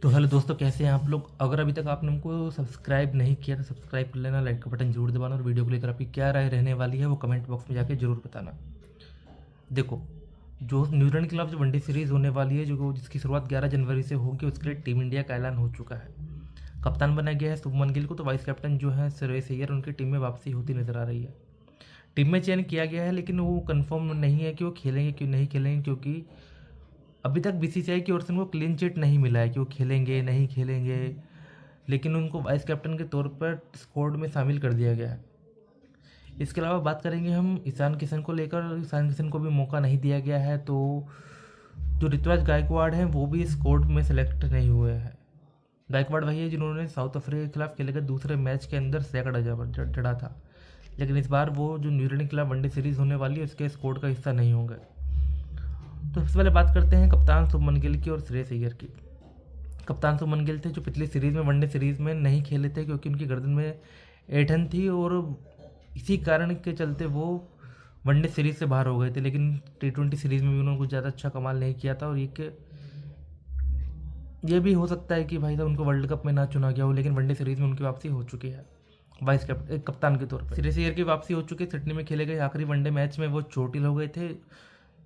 तो हेलो दोस्तों, कैसे हैं आप लोग। अगर अभी तक आपने हमको सब्सक्राइब नहीं किया तो सब्सक्राइब कर लेना, लाइक का बटन जरूर दबाना और वीडियो को लेकर आपकी क्या राय रहने वाली है वो कमेंट बॉक्स में जाके जरूर बताना। देखो, जो न्यूजीलैंड के खिलाफ जो वनडे सीरीज़ होने वाली है, जो जिसकी शुरुआत 11 जनवरी से होगी, उसके लिए टीम इंडिया का ऐलान हो चुका है। कप्तान बनाया गया है शुभमन गिल को, तो वाइस कैप्टन जो है श्रेयस अय्यर, उनकी टीम में वापसी होती नजर आ रही है। टीम में चयन किया गया है, लेकिन वो कंफर्म नहीं है कि वो खेलेंगे कि नहीं खेलेंगे, क्योंकि अभी तक बीसीसीआई की ओर से उनको क्लीन चिट नहीं मिला है कि वो खेलेंगे नहीं खेलेंगे। लेकिन उनको वाइस कैप्टन के तौर पर स्क्वाड में शामिल कर दिया गया है। इसके अलावा बात करेंगे हम ईशान किशन को लेकर। ईशान किशन को भी मौका नहीं दिया गया है, तो जो ऋतुराज गायकवाड़ हैं वो भी स्क्वाड में सेलेक्ट नहीं हुए हैं। गायकवाड़ वही है जिन्होंने साउथ अफ्रीका के खिलाफ खेले गए दूसरे मैच के अंदर सैकड़ा जड़ा था, लेकिन इस बार वो जो न्यूजीलैंड के खिलाफ वनडे सीरीज़ होने वाली है उसके स्क्वाड का हिस्सा नहीं होंगे। तो सबसे पहले बात करते हैं कप्तान शुभमन गिल की और श्रेयस अय्यर की। कप्तान शुभमन गिल थे, जो पिछली सीरीज़ में वनडे सीरीज़ में नहीं खेले थे क्योंकि उनकी गर्दन में ऐंठन थी, और इसी कारण के चलते वो वनडे सीरीज़ से बाहर हो गए थे। लेकिन T20 सीरीज़ में भी उन्होंने कुछ ज़्यादा अच्छा कमाल नहीं किया था, और ये भी हो सकता है कि भाई साहब उनको वर्ल्ड कप में ना चुना गया हो, लेकिन वनडे सीरीज़ में उनकी वापसी हो चुकी है वाइस कैप्टन कप्तान के तौर पर। श्रेयस अय्यर की वापसी हो चुकी है। सिडनी में खेले गए आखिरी वनडे मैच में वो चोटिल हो गए थे।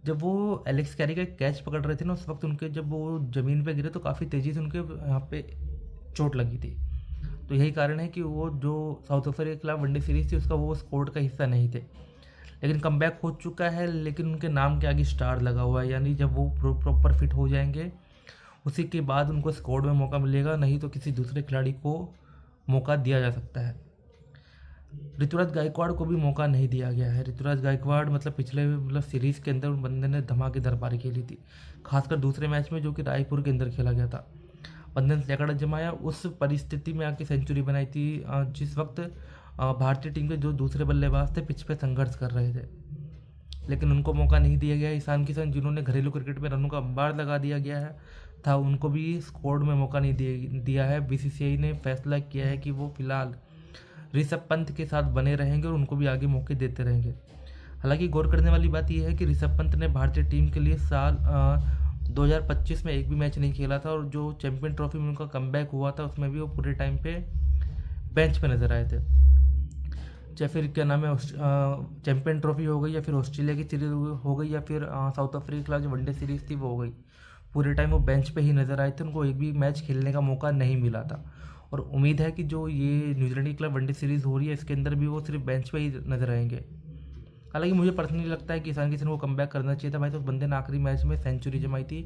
जब वो एलेक्स कैरी का कैच पकड़ रहे थे ना, उस वक्त उनके जब वो ज़मीन पे गिरे तो काफ़ी तेज़ी से उनके यहाँ पे चोट लगी थी। तो यही कारण है कि वो जो साउथ अफ्रीका के खिलाफ वनडे सीरीज़ थी उसका वो स्क्वाड का हिस्सा नहीं थे। लेकिन कमबैक हो चुका है, लेकिन उनके नाम के आगे स्टार लगा हुआ है, यानी जब वो प्रॉपर फिट हो जाएंगे उसी के बाद उनको स्क्वाड में मौका मिलेगा, नहीं तो किसी दूसरे खिलाड़ी को मौका दिया जा सकता है। ऋतुराज गायकवाड़ को भी मौका नहीं दिया गया है। ऋतुराज गायकवाड़ पिछले सीरीज़ के अंदर बंदे ने धमाकेदार पारी खेली थी, खासकर दूसरे मैच में जो कि रायपुर के अंदर खेला गया था। बंदे ने सैकड़ा जमाया, उस परिस्थिति में आके सेंचुरी बनाई थी जिस वक्त भारतीय टीम के जो दूसरे बल्लेबाज थे पिच पे संघर्ष कर रहे थे, लेकिन उनको मौका नहीं दिया गया। ईशान किशन, जिन्होंने घरेलू क्रिकेट में रनों का अंबार लगा दिया गया है था, उनको भी स्क्वाड में मौका नहीं दिया है। बीसीसीआई ने फैसला किया है कि वो फिलहाल ऋषभ पंत के साथ बने रहेंगे और उनको भी आगे मौके देते रहेंगे। हालांकि गौर करने वाली बात यह है कि ऋषभ पंत ने भारतीय टीम के लिए साल 2025 में एक भी मैच नहीं खेला था, और जो चैंपियन ट्रॉफी में उनका कमबैक हुआ था उसमें भी वो पूरे टाइम पे बेंच पे नजर आए थे। चाहे फिर क्या नाम है, चैंपियन ट्रॉफी हो गई, या फिर ऑस्ट्रेलिया की सीरीज हो गई, या फिर साउथ अफ्रीका के खिलाफ जो वनडे सीरीज थी वो हो गई, पूरे टाइम वो बेंच पे ही नजर आए थे। उनको एक भी मैच खेलने का मौका नहीं मिला था, और उम्मीद है कि जो ये न्यूजीलैंड के खिलाफ वनडे सीरीज़ हो रही है इसके अंदर भी वो सिर्फ बेंच पे ही नजर आएंगे। हालांकि मुझे पर्सनली लगता है कि ईशान किशन को कमबैक करना चाहिए था भाई। तो उस बंदे ने आखिरी मैच में सेंचुरी जमाई थी,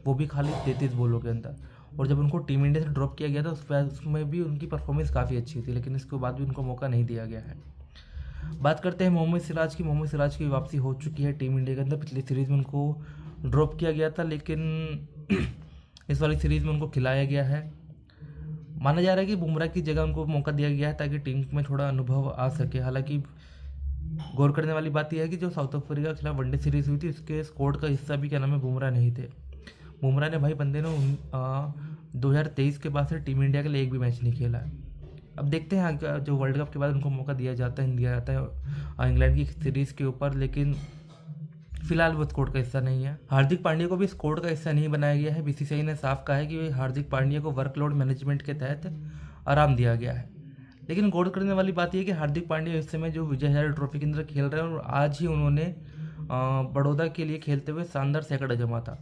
वो भी खाली 33 बॉलों के अंदर, और जब उनको टीम इंडिया से ड्रॉप किया गया था उसमें भी उनकी परफॉर्मेंस काफ़ी अच्छी थी, लेकिन इसके बाद भी उनको मौका नहीं दिया गया है। बात करते हैं मोहम्मद सिराज की। मोहम्मद सिराज की वापसी हो चुकी है टीम इंडिया के अंदर। पिछली सीरीज़ में उनको ड्रॉप किया गया था, लेकिन इस वाली सीरीज़ में उनको खिलाया गया है। माना जा रहा है कि बुमराह की जगह उनको मौका दिया गया है ताकि टीम में थोड़ा अनुभव आ सके। हालांकि गौर करने वाली बात यह है कि जो साउथ अफ्रीका के खिलाफ वनडे सीरीज़ हुई थी उसके स्क्वाड का हिस्सा भी क्या नाम है बुमराह नहीं थे। बुमराह ने भाई बंदे ने 2023 के बाद से टीम इंडिया के लिए एक भी मैच नहीं खेला है। अब देखते हैं जो वर्ल्ड कप के बाद उनको मौका दिया जाता है इंग्लैंड की सीरीज़ के ऊपर, लेकिन फिलहाल वो स्क्वाड का हिस्सा नहीं है। हार्दिक पांड्या को भी स्क्वाड का हिस्सा नहीं बनाया गया है। बीसीसीआई ने साफ कहा है कि हार्दिक पांड्या को वर्कलोड मैनेजमेंट के तहत आराम दिया गया है। लेकिन गौर करने वाली बात यह है कि हार्दिक पांड्या इस समय जो विजय हजारे ट्रॉफी के अंदर खेल रहे हैं, और आज ही उन्होंने बड़ौदा के लिए खेलते हुए शानदार सैकड़ा जमा था,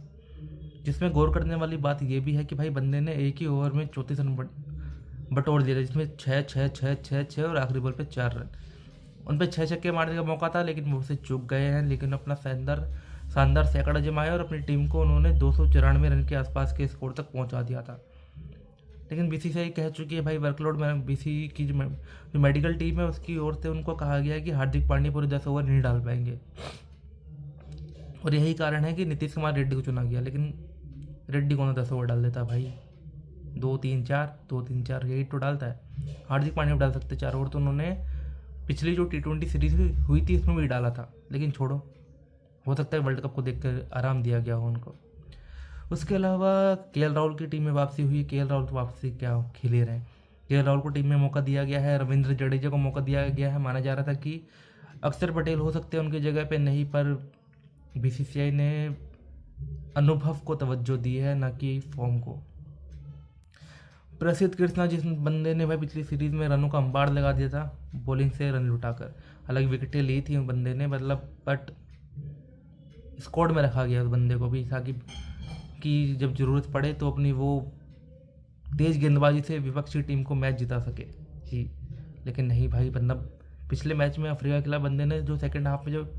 जिसमें गौर करने वाली बात यह भी है कि भाई बंदे ने एक ही ओवर में 34 रन बटोर दिया था, जिसमें 6 और आखिरी बॉल पे 4 रन। उन पर 6 छक्के मारने का मौका था, लेकिन वो उससे चूक गए हैं। लेकिन अपना शानदार सैकड़ा जमाया और अपनी टीम को उन्होंने 294 रन के आसपास के स्कोर तक पहुंचा दिया था। लेकिन बीसीसीआई कह चुकी है भाई वर्कलोड में, बीसी की जो मेडिकल टीम है उसकी ओर से उनको कहा गया है कि हार्दिक पांड्या पूरे 10 ओवर नहीं डाल पाएंगे, और यही कारण है कि नीतीश कुमार रेड्डी को चुना गया। लेकिन रेड्डी कौन 10 ओवर डाल देता भाई, 2-3-4 यही तो डालता है। हार्दिक पांड्या भी डाल सकते 4 ओवर, तो उन्होंने पिछली जो T20 सीरीज हुई थी इसमें भी डाला था। लेकिन छोड़ो, हो सकता है वर्ल्ड कप को देखकर आराम दिया गया हो उनको। उसके अलावा केएल राहुल की टीम में वापसी हुई। केएल राहुल तो वापसी क्या खेले रहे हैं। केएल राहुल को टीम में मौका दिया गया है। रविंद्र जडेजा को मौका दिया गया है। माना जा रहा था कि अक्षर पटेल हो सकते हैं उनकी जगह पे, नहीं, पर बीसीसीआई ने अनुभव को तवज्जो दी है, ना कि फॉर्म को। प्रसिद्ध कृष्णा जिस बंदे ने भाई पिछली सीरीज़ में रनों का अंबाड़ लगा दिया था बॉलिंग से रन लुटाकर, हालांकि विकेटें ली थी उस बंदे ने, मतलब बट स्क्वाड में रखा गया उस बंदे को भी, ताकि कि जब ज़रूरत पड़े तो अपनी वो तेज़ गेंदबाजी से विपक्षी टीम को मैच जिता सके जी। लेकिन नहीं भाई, बंदा पिछले मैच में अफ्रीका के खिलाफ बंदे ने जो सेकंड हाफ में जब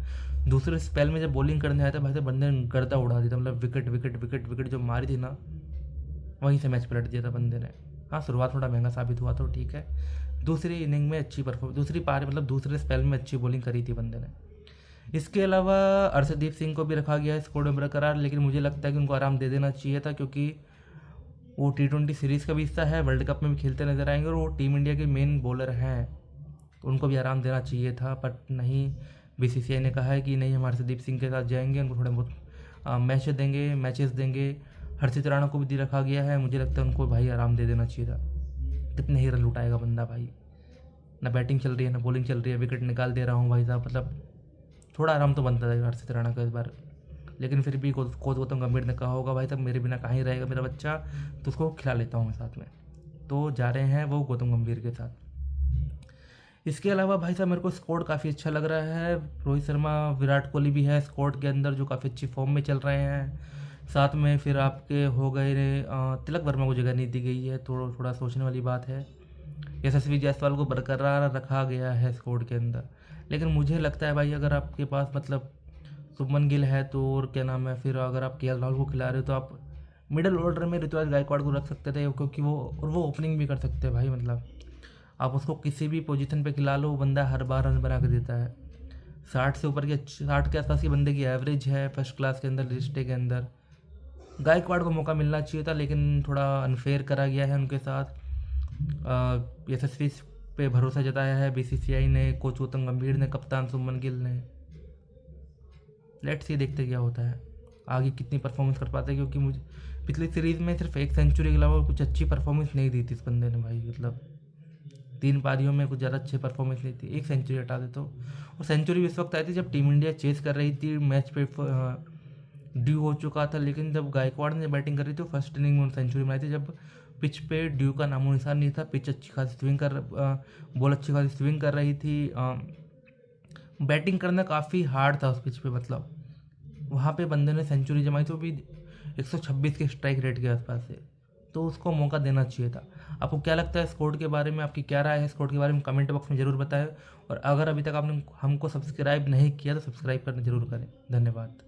दूसरे स्पेल में जब बॉलिंग करने आया था भाई, तो बंदे ने गर्दा उड़ा दिया था, मतलब विकेट विकेट विकेट विकेट जो मारी थी ना, वहीं से मैच पलट दिया था बंदे ने। हाँ, शुरुआत थोड़ा महंगा साबित हुआ तो ठीक है, दूसरी इनिंग में अच्छी परफॉर्म, दूसरी पारी मतलब दूसरे स्पेल में अच्छी बॉलिंग करी थी बंदे ने। इसके अलावा अर्शदीप सिंह को भी रखा गया है स्क्वाड में बरकरार, लेकिन मुझे लगता है कि उनको आराम दे देना चाहिए था, क्योंकि वो T20 सीरीज़ का भी हिस्सा है, वर्ल्ड कप में भी खेलते नजर आएंगे और वो टीम इंडिया के मेन बॉलर हैं, तो उनको भी आराम देना चाहिए था। बट नहीं, BCCI ने कहा है कि नहीं, हम हर्षदीप सिंह के साथ जाएंगे, उनको थोड़े बहुत मैचेस देंगे। हर्षित राणा को भी दे रखा गया है, मुझे लगता है उनको भाई आराम दे देना चाहिए था। कितने ही रन लुटाएगा बंदा भाई, ना बैटिंग चल रही है ना बॉलिंग चल रही है, विकेट निकाल दे रहा हूँ भाई साहब, मतलब थोड़ा आराम तो बनता था हर्षित राणा का इस बार। लेकिन फिर भी कोच गौतम गंभीर ने कहा होगा भाई साहब मेरे बिना कहाँ ही रहेगा मेरा बच्चा, तो उसको खिला लेता हूँ मैं साथ में, तो जा रहे हैं वो गौतम गंभीर के साथ। इसके अलावा भाई साहब मेरे को स्क्वाड काफ़ी अच्छा लग रहा है, रोहित शर्मा विराट कोहली भी है स्क्वाड के अंदर जो काफ़ी अच्छी फॉर्म में चल रहे हैं। साथ में फिर आपके हो गए तिलक वर्मा को जगह नहीं दी गई है, थोड़ा सोचने वाली बात है। यशस्वी जायसवाल को बरकरार रखा गया है स्क्वाड के अंदर, लेकिन मुझे लगता है भाई अगर आपके पास मतलब शुभमन गिल है तो, और क्या नाम है, फिर अगर आप KL राहुल को खिला रहे हो तो आप मिडिल ऑर्डर में ऋतुराज गायकवाड़ को रख सकते थे, क्योंकि वो ओपनिंग भी कर सकते हैं भाई, मतलब आप उसको किसी भी पोजीशन पे खिला लो, वो बंदा हर बार रन बना के देता है। 60 से ऊपर के 60 के आसपास की बंदे की एवरेज है फर्स्ट क्लास के अंदर, लिस्टे के अंदर। गायकवाड़ को मौका मिलना चाहिए था, लेकिन थोड़ा अनफेयर करा गया है उनके साथ। यशस्वी पे भरोसा जताया है BCCI ने, कोच गौतम गंभीर ने, कप्तान शुभमन गिल ने। लेट्स सी, देखते क्या होता है आगे कितनी परफॉर्मेंस कर पाते हैं, क्योंकि मुझे पिछली सीरीज़ में सिर्फ 1 सेंचुरी के अलावा कुछ अच्छी परफॉर्मेंस नहीं दी थी इस बंदे ने भाई, मतलब 3 पारियों में कुछ ज़्यादा अच्छी परफॉर्मेंस नहीं थी। 1 सेंचुरी हटा दे तो, और सेंचुरी भी इस वक्त आई थी जब टीम इंडिया चेस कर रही थी, मैच पे ड्यू हो चुका था, लेकिन जब गायकवाड़ ने बैटिंग करी थी तो फर्स्ट इनिंग में सेंचुरी बनाई थी, जब पिच पे ड्यू का नामो निशान नहीं था, पिच अच्छी खासी स्विंग बॉल अच्छी खासी स्विंग कर रही थी, बैटिंग करना काफ़ी हार्ड था उस पिच पे, मतलब वहाँ पे बंदे ने सेंचुरी जमाई तो भी 126 के स्ट्राइक रेट के आसपास से, तो उसको मौका देना चाहिए था। आपको क्या लगता है स्क्वाड के बारे में, आपकी क्या राय है स्क्वाड के बारे में, कमेंट बॉक्स में ज़रूर बताएं, और अगर अभी तक आपने हमको सब्सक्राइब नहीं किया तो सब्सक्राइब करना जरूर करें। धन्यवाद।